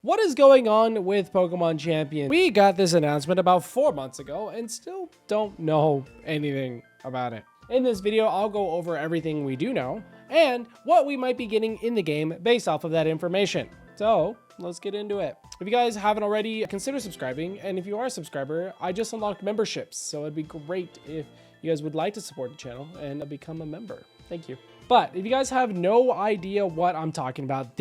What is going on with Pokemon Champions? We got this announcement about 4 months ago and still don't know anything about it. In this video, I'll go over everything we do know and what we might be getting in the game based off of that information. So let's get into it. If you guys haven't already, consider subscribing. And if you are a subscriber, I just unlocked memberships. So it'd be great if you guys would like to support the channel and become a member. Thank you. But if you guys have no idea what I'm talking about,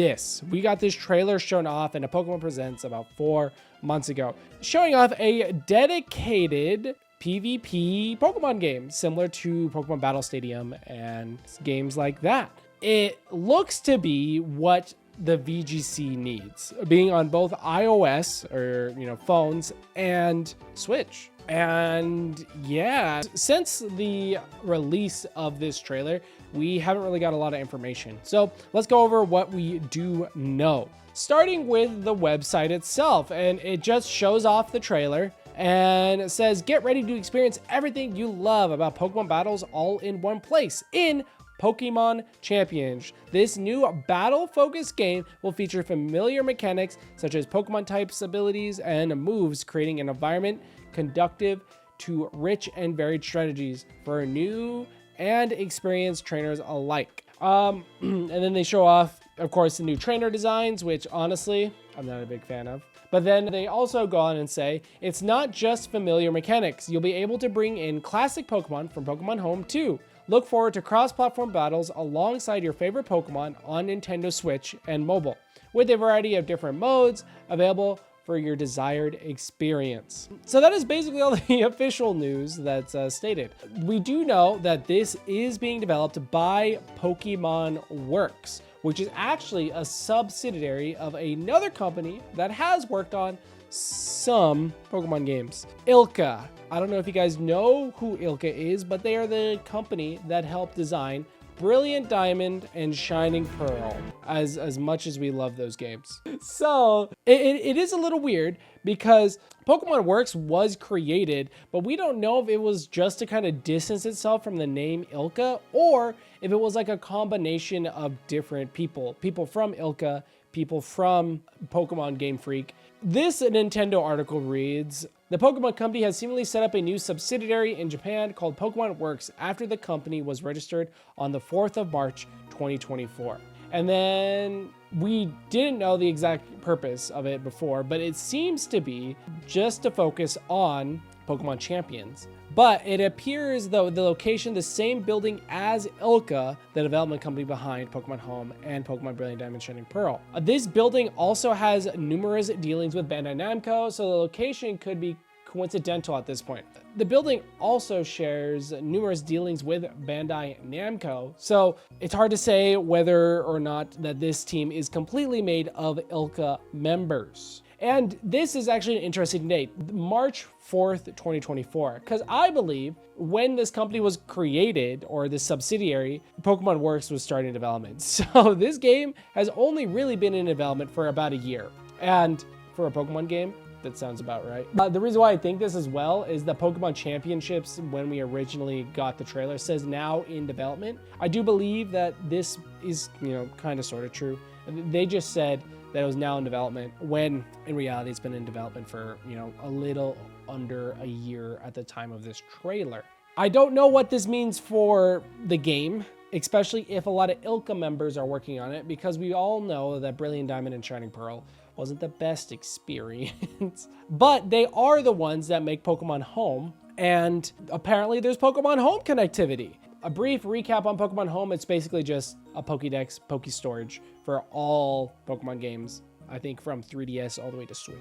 we got this trailer shown off in a Pokemon Presents about 4 months ago, showing off a dedicated PvP Pokemon game similar to Pokemon Battle Stadium and games like that. It looks to be what the VGC needs, being on both iOS or phones and Switch. And yeah, since the release of this trailer, we haven't really got a lot of information. So let's go over what we do know. Starting with the website itself, and it just shows off the trailer and it says, get ready to experience everything you love about Pokemon battles all in one place in Pokemon Champions. This new battle-focused game will feature familiar mechanics such as Pokemon types, abilities, and moves, creating an environment conducive to rich and varied strategies for new and experienced trainers alike. And then they show off, of course, the new trainer designs, which honestly, I'm not a big fan of. But then they also go on and say, it's not just familiar mechanics. You'll be able to bring in classic Pokemon from Pokemon Home too. Look forward to cross-platform battles alongside your favorite Pokemon on Nintendo Switch and mobile, with a variety of different modes available for your desired experience. So that is basically all the official news that's stated. We do know that this is being developed by Pokemon Works, which is actually a subsidiary of another company that has worked on some Pokemon games. Ilka. I don't know if you guys know who Ilka is, but they are the company that helped design Brilliant Diamond and Shining Pearl, as much as we love those games. So it is a little weird because Pokemon Works was created, but we don't know if it was just to kind of distance itself from the name Ilka, or if it was like a combination of different people from Ilka, people from Pokemon Game Freak. This Nintendo article reads, the Pokemon Company has seemingly set up a new subsidiary in Japan called Pokemon Works after the company was registered on the 4th of March, 2024. And then we didn't know the exact purpose of it before, but it seems to be just to focus on Pokemon Champions. But it appears, though, the location, the same building as Ilka, the development company behind Pokemon Home and Pokemon Brilliant Diamond Shining Pearl. This building also has numerous dealings with Bandai Namco, so the location could be coincidental at this point. The building also shares numerous dealings with Bandai Namco, so it's hard to say whether or not that this team is completely made of Ilka members. And this is actually an interesting date, March 4th, 2024, because I believe when this company was created, or this subsidiary, Pokemon Works was starting development. So this game has only really been in development for about a year. And for a Pokemon game, that sounds about right. The reason why I think this as well is the Pokemon Championships, when we originally got the trailer, says now in development. I do believe that this is, kind of sort of true. They just said that it was now in development, when in reality it's been in development for, a little under a year at the time of this trailer. I don't know what this means for the game, especially if a lot of Ilka members are working on it, because we all know that Brilliant Diamond and Shining Pearl wasn't the best experience. But they are the ones that make Pokemon Home, and apparently there's Pokemon Home connectivity. A brief recap on Pokemon Home, it's basically just a Pokédex, Storage for all Pokemon games, I think from 3DS all the way to Switch.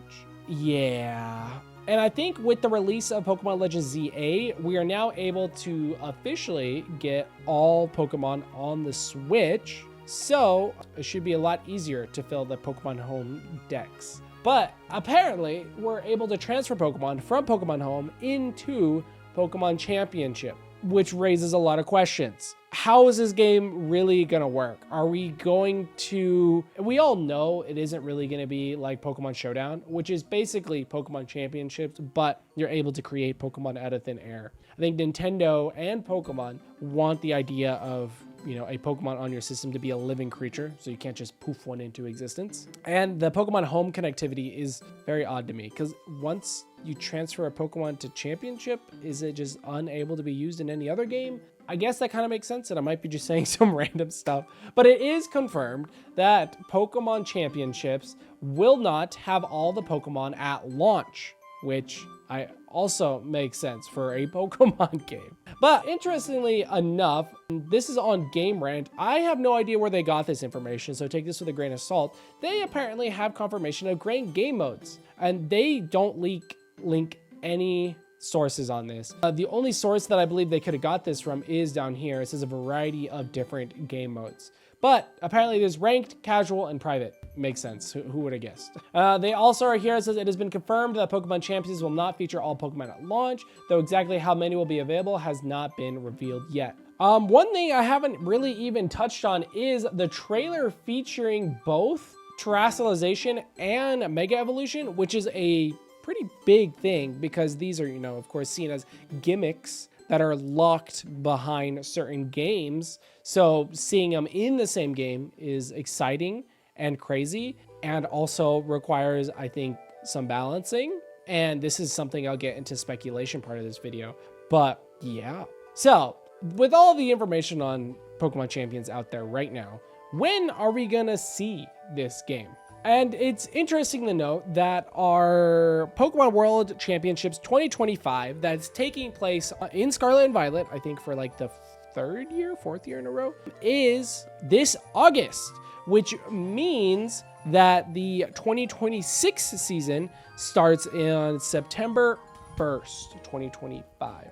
Yeah. And I think with the release of Pokemon Legends ZA, we are now able to officially get all Pokemon on the Switch. So it should be a lot easier to fill the Pokemon Home decks. But apparently we're able to transfer Pokemon from Pokemon Home into Pokemon Championship, which raises a lot of questions. How is this game really gonna work? Are we going to... We all know it isn't really gonna be like Pokemon Showdown, which is basically Pokemon Championships, but you're able to create Pokemon out of thin air. I think Nintendo and Pokemon want the idea of a Pokemon on your system to be a living creature, so you can't just poof one into existence. And the Pokemon Home connectivity is very odd to me, because once you transfer a Pokemon to Championship, is it just unable to be used in any other game? I guess that kind of makes sense, and I might be just saying some random stuff, but it is confirmed that Pokemon Championships will not have all the Pokemon at launch, which I also makes sense for a Pokemon game. But interestingly enough, this is on Game Rant. I have no idea where they got this information, so take this with a grain of salt. They apparently have confirmation of great game modes, and they don't link any sources on this. The only source that I believe they could have got this from is down here. It says a variety of different game modes. But apparently there's ranked, casual, and private. Makes sense. Who would have guessed? They also are here. It says it has been confirmed that Pokemon Champions will not feature all Pokemon at launch, though exactly how many will be available has not been revealed yet. One thing I haven't really even touched on is the trailer featuring both Terastallization and Mega Evolution, which is a pretty big thing because these are, of course, seen as gimmicks that are locked behind certain games. So seeing them in the same game is exciting and crazy, and also requires, I think, some balancing. And this is something I'll get into speculation part of this video. But yeah. So with all the information on Pokemon Champions out there right now, when are we gonna see this game? And it's interesting to note that our Pokemon World Championships 2025 that's taking place in Scarlet and Violet, I think for like the fourth year in a row, is this August, which means that the 2026 season starts on September 1st, 2025.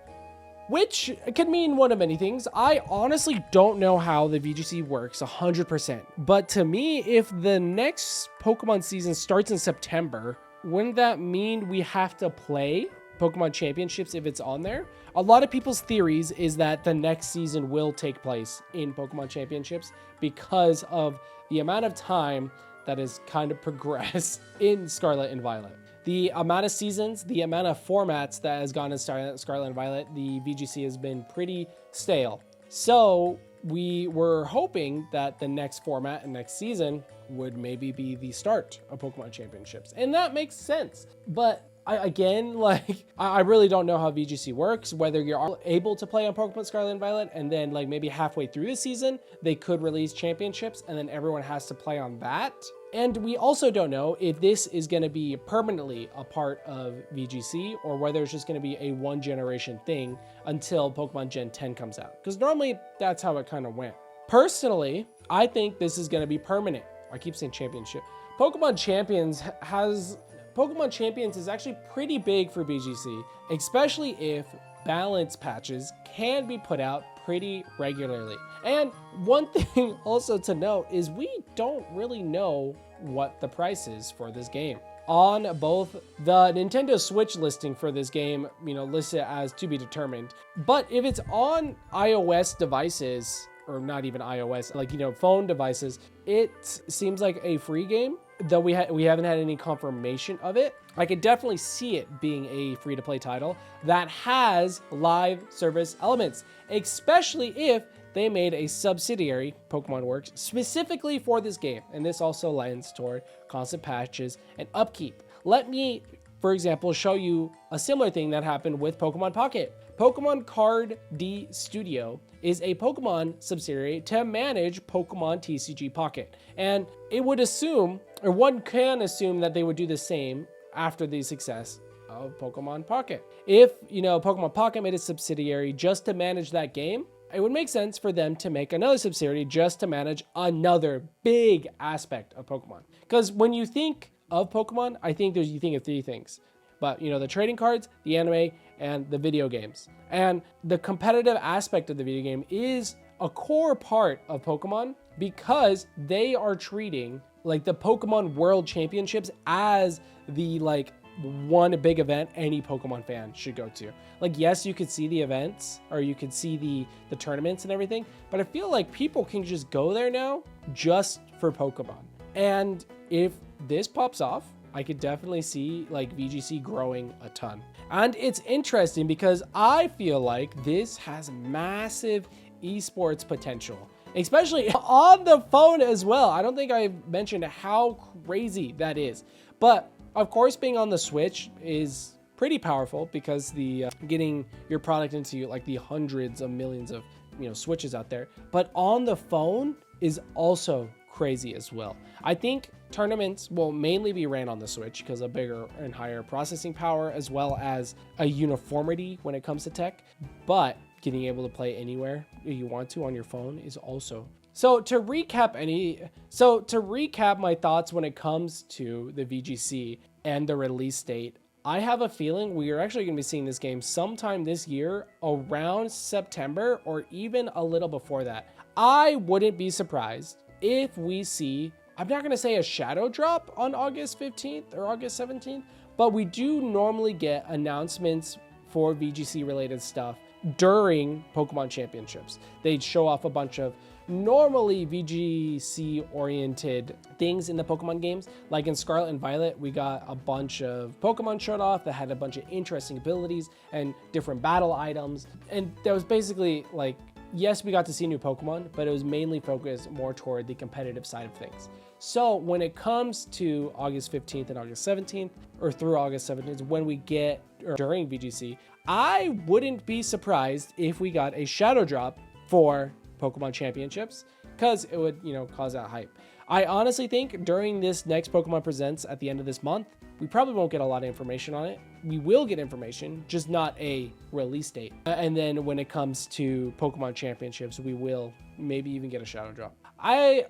Which could mean one of many things. I honestly don't know how the VGC works 100%. But to me, if the next Pokemon season starts in September, wouldn't that mean we have to play Pokemon Championships if it's on there? A lot of people's theories is that the next season will take place in Pokemon Championships because of the amount of time that has kind of progressed in Scarlet and Violet. The amount of seasons, the amount of formats that has gone in Scarlet and Violet, the VGC has been pretty stale. So we were hoping that the next format and next season would maybe be the start of Pokemon Championships. And that makes sense. But I really don't know how VGC works, whether you're able to play on Pokemon Scarlet and Violet, and then like maybe halfway through the season, they could release championships and then everyone has to play on that. And we also don't know if this is going to be permanently a part of VGC or whether it's just going to be a one generation thing until Pokemon Gen 10 comes out. Because normally that's how it kind of went. Personally, I think this is going to be permanent. I keep saying championship. Pokemon Champions is actually pretty big for VGC, especially if balance patches can be put out pretty regularly. And one thing also to note is we don't really know what the price is for this game. On both the Nintendo Switch listing for this game, listed as to be determined. But if it's on iOS devices, or not even iOS, phone devices, it seems like a free game. Though we haven't had any confirmation of it, I could definitely see it being a free-to-play title that has live service elements, especially if they made a subsidiary, Pokemon Works, specifically for this game. And this also lends toward constant patches and upkeep. Let me, for example, show you a similar thing that happened with Pokemon Pocket. Pokemon Card D Studio is a Pokemon subsidiary to manage Pokemon TCG Pocket. And it would assume, or one can assume, that they would do the same after the success of Pokemon Pocket. If, Pokemon Pocket made a subsidiary just to manage that game, it would make sense for them to make another subsidiary just to manage another big aspect of Pokemon. Because when you think of Pokemon, I think you think of three things. But, the trading cards, the anime, and the video games. And the competitive aspect of the video game is a core part of Pokemon because they are treating the Pokemon World Championships as the one big event any Pokemon fan should go to. Yes, you could see the events or you could see the tournaments and everything, but I feel like people can just go there now just for Pokemon. And if this pops off, I could definitely see VGC growing a ton. And it's interesting because I feel like this has massive esports potential. especially on the phone as well. I don't think I mentioned how crazy that is. But of course, being on the Switch is pretty powerful because the getting your product into like the hundreds of millions of Switches out there. But on the phone is also crazy as well. I think tournaments will mainly be ran on the Switch because of bigger and higher processing power, as well as a uniformity when it comes to tech. But getting able to play anywhere you want to on your phone is also. So to recap my thoughts when it comes to the VGC and the release date, I have a feeling we are actually going to be seeing this game sometime this year around September or even a little before that. I wouldn't be surprised if we see, I'm not going to say a shadow drop on August 15th or August 17th, but we do normally get announcements for VGC related stuff during Pokemon Championships. They'd show off a bunch of normally VGC oriented things in the Pokemon games. Like in Scarlet and Violet, we got a bunch of Pokemon showed off that had a bunch of interesting abilities and different battle items. And that was basically like, yes, we got to see new Pokemon, but it was mainly focused more toward the competitive side of things. So when it comes to August 15th and August 17th, or through August 17th, when we get, or during VGC, I wouldn't be surprised if we got a shadow drop for Pokemon Championships, because it would, cause that hype. I honestly think during this next Pokemon Presents at the end of this month, we probably won't get a lot of information on it. We will get information, just not a release date. And then when it comes to Pokemon Championships, we will maybe even get a shadow drop.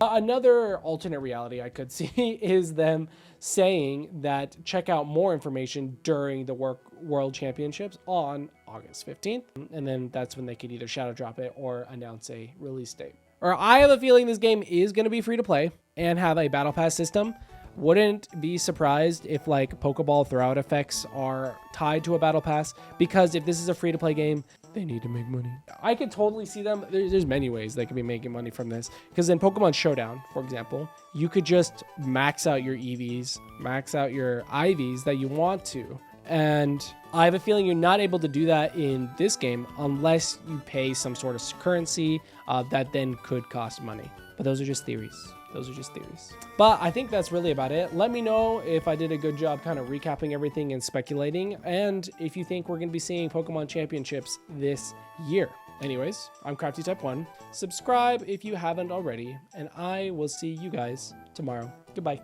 Another alternate reality I could see is them saying that check out more information during the World Championships on August 15th. And then that's when they could either shadow drop it or announce a release date. Or I have a feeling this game is going to be free to play and have a battle pass system. Wouldn't be surprised if like Pokeball throwout effects are tied to a battle pass, because if this is a free to play game, they need to make money. I could totally see them. There's many ways they could be making money from this, because in Pokemon Showdown, for example, you could just max out your EVs, max out your IVs that you want to. And I have a feeling you're not able to do that in this game unless you pay some sort of currency that then could cost money. But those are just theories. But I think that's really about it. Let me know if I did a good job kind of recapping everything and speculating, and if you think we're going to be seeing Pokemon Championships this year. Anyways, I'm Crafty Type 1. Subscribe if you haven't already, and I will see you guys tomorrow. Goodbye.